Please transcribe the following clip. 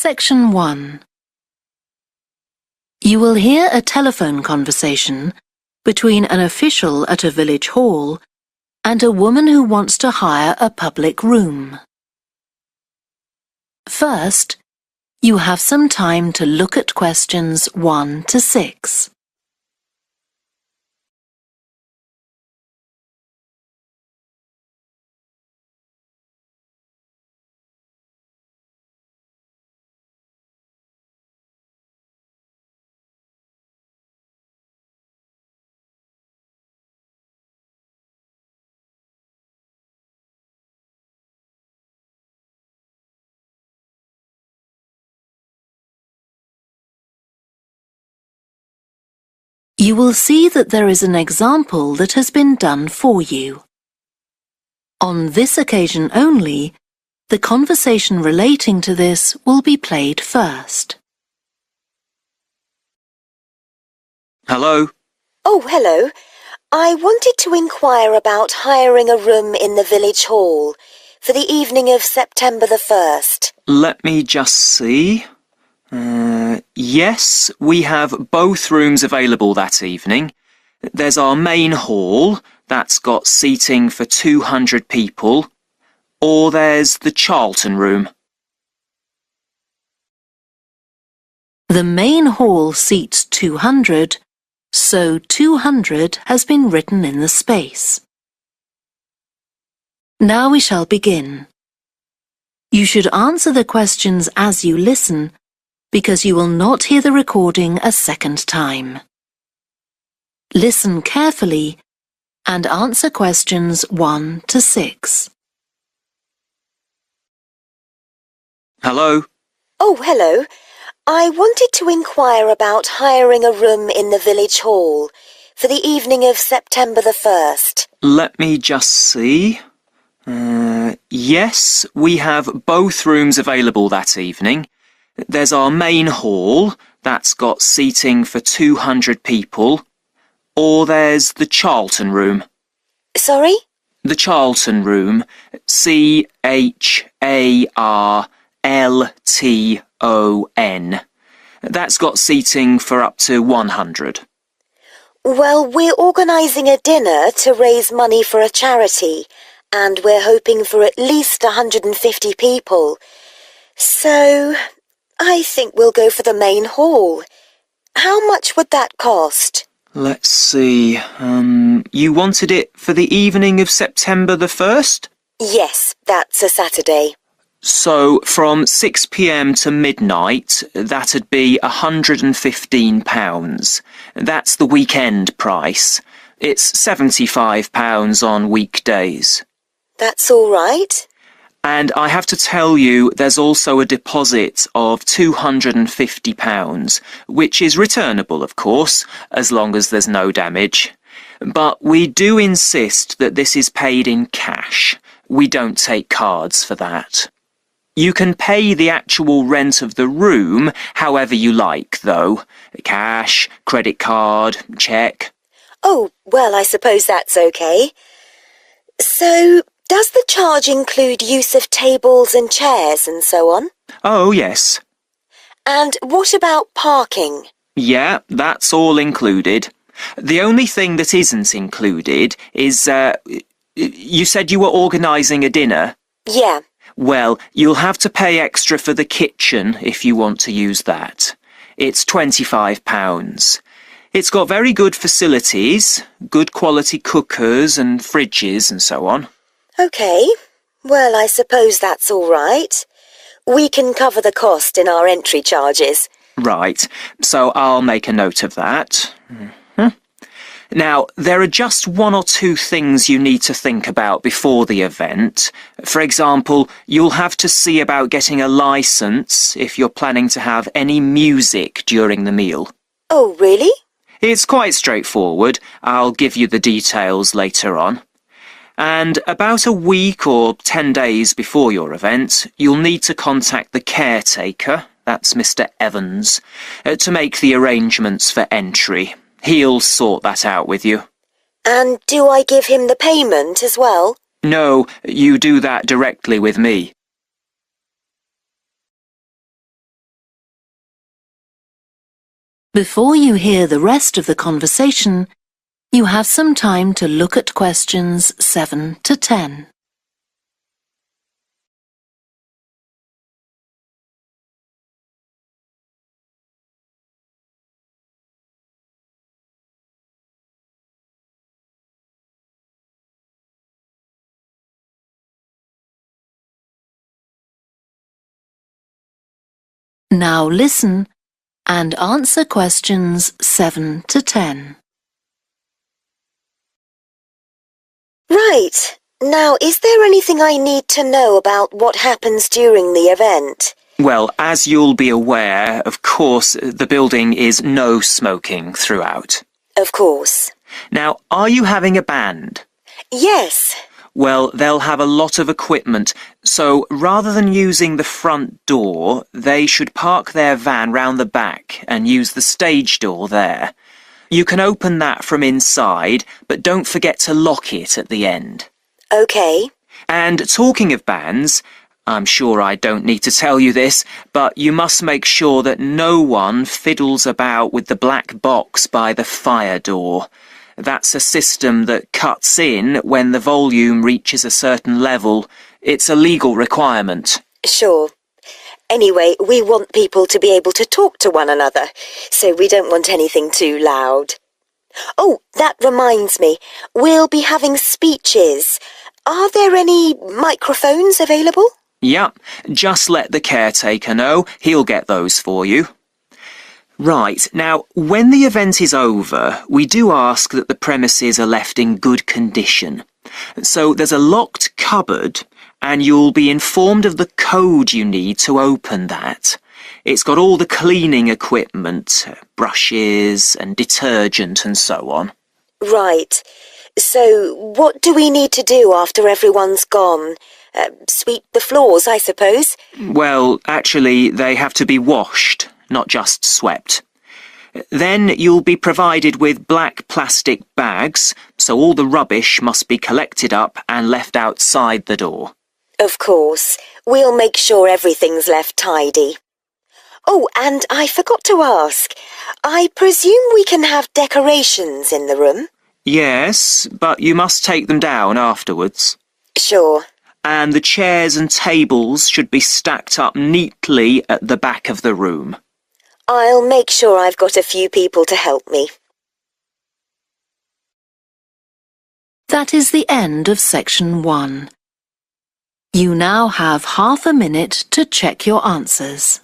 Section 1. You will hear a telephone conversation between an official at a village hall and a woman who wants to hire a public room. First, you have some time to look at questions 1 to 6. You will see that there is an example that has been done for you. On this occasion only, the conversation relating to this will be played first. Hello? Oh, hello. I wanted to inquire about hiring a room in the village hall for the evening of September the 1st. Let me just see. Yes, we have both rooms available that evening. There's our main hall, that's got seating for 200 people, or there's the Charlton room. The main hall seats 200, so 200 has been written in the space. Now we shall begin. You should answer the questions as you listen, because you will not hear the recording a second time. Listen carefully and answer questions 1 to 6. Hello? Oh, hello. I wanted to inquire about hiring a room in the village hall for the evening of September the 1st. Let me just see. Yes, we have both rooms available that evening. There's our main hall, that's got seating for 200 people, or there's the Charlton room. Sorry? The Charlton room, Charlton. That's got seating for up to 100. Well, we're organising a dinner to raise money for a charity, and we're hoping for at least 150 people. So I think we'll go for the main hall. How much would that cost? Let's see. You wanted it for the evening of September the 1st? Yes, that's a Saturday. So from 6 p.m. to midnight, that'd be £115. That's the weekend price. It's £75 on weekdays. That's all right. And I have to tell you, there's also a deposit of £250, which is returnable, of course, as long as there's no damage. But we do insist that this is paid in cash. We don't take cards for that. You can pay the actual rent of the room however you like, though. Cash, credit card, cheque. Oh, well, I suppose that's okay. So, does the charge include use of tables and chairs and so on? Oh, yes. And what about parking? Yeah, that's all included. The only thing that isn't included is, you said you were organising a dinner? Yeah. Well, you'll have to pay extra for the kitchen if you want to use that. It's £25. It's got very good facilities, good quality cookers and fridges and so on. OK. Well, I suppose that's all right. We can cover the cost in our entry charges. Right, so I'll make a note of that. Now, there are just 1 or 2 things you need to think about before the event. For example, you'll have to see about getting a licence if you're planning to have any music during the meal. Oh, really? It's quite straightforward. I'll give you the details later on. And about a week or 10 days before your event, you'll need to contact the caretaker, that's Mr. Evans, to make the arrangements for entry. He'll sort that out with you. And do I give him the payment as well? No, you do that directly with me. Before you hear the rest of the conversation, you have some time to look at questions 7 to 10. Now listen and answer questions 7 to 10. Right. Now, is there anything I need to know about what happens during the event? Well, as you'll be aware, of course, the building is no smoking throughout. Of course. Now, are you having a band? Yes. Well, they'll have a lot of equipment, so rather than using the front door, they should park their van round the back and use the stage door there. You can open that from inside, but don't forget to lock it at the end. OK. And talking of bands, I'm sure I don't need to tell you this, but you must make sure that no one fiddles about with the black box by the fire door. That's a system that cuts in when the volume reaches a certain level. It's a legal requirement. Sure. Anyway, we want people to be able to talk to one another, so we don't want anything too loud. Oh, that reminds me. We'll be having speeches. Are there any microphones available? Yep, just let the caretaker know. He'll get those for you. Right, now, when the event is over, we do ask that the premises are left in good condition. So there's a locked cupboard, and you'll be informed of the code you need to open that. It's got all the cleaning equipment, brushes and detergent and so on. Right. So what do we need to do after everyone's gone? Sweep the floors, I suppose? Well, actually, they have to be washed, not just swept. Then you'll be provided with black plastic bags, so all the rubbish must be collected up and left outside the door. Of course. We'll make sure everything's left tidy. Oh, and I forgot to ask. I presume we can have decorations in the room? Yes, but you must take them down afterwards. Sure. And the chairs and tables should be stacked up neatly at the back of the room. I'll make sure I've got a few people to help me. That is the end of section 1. You now have half a minute to check your answers.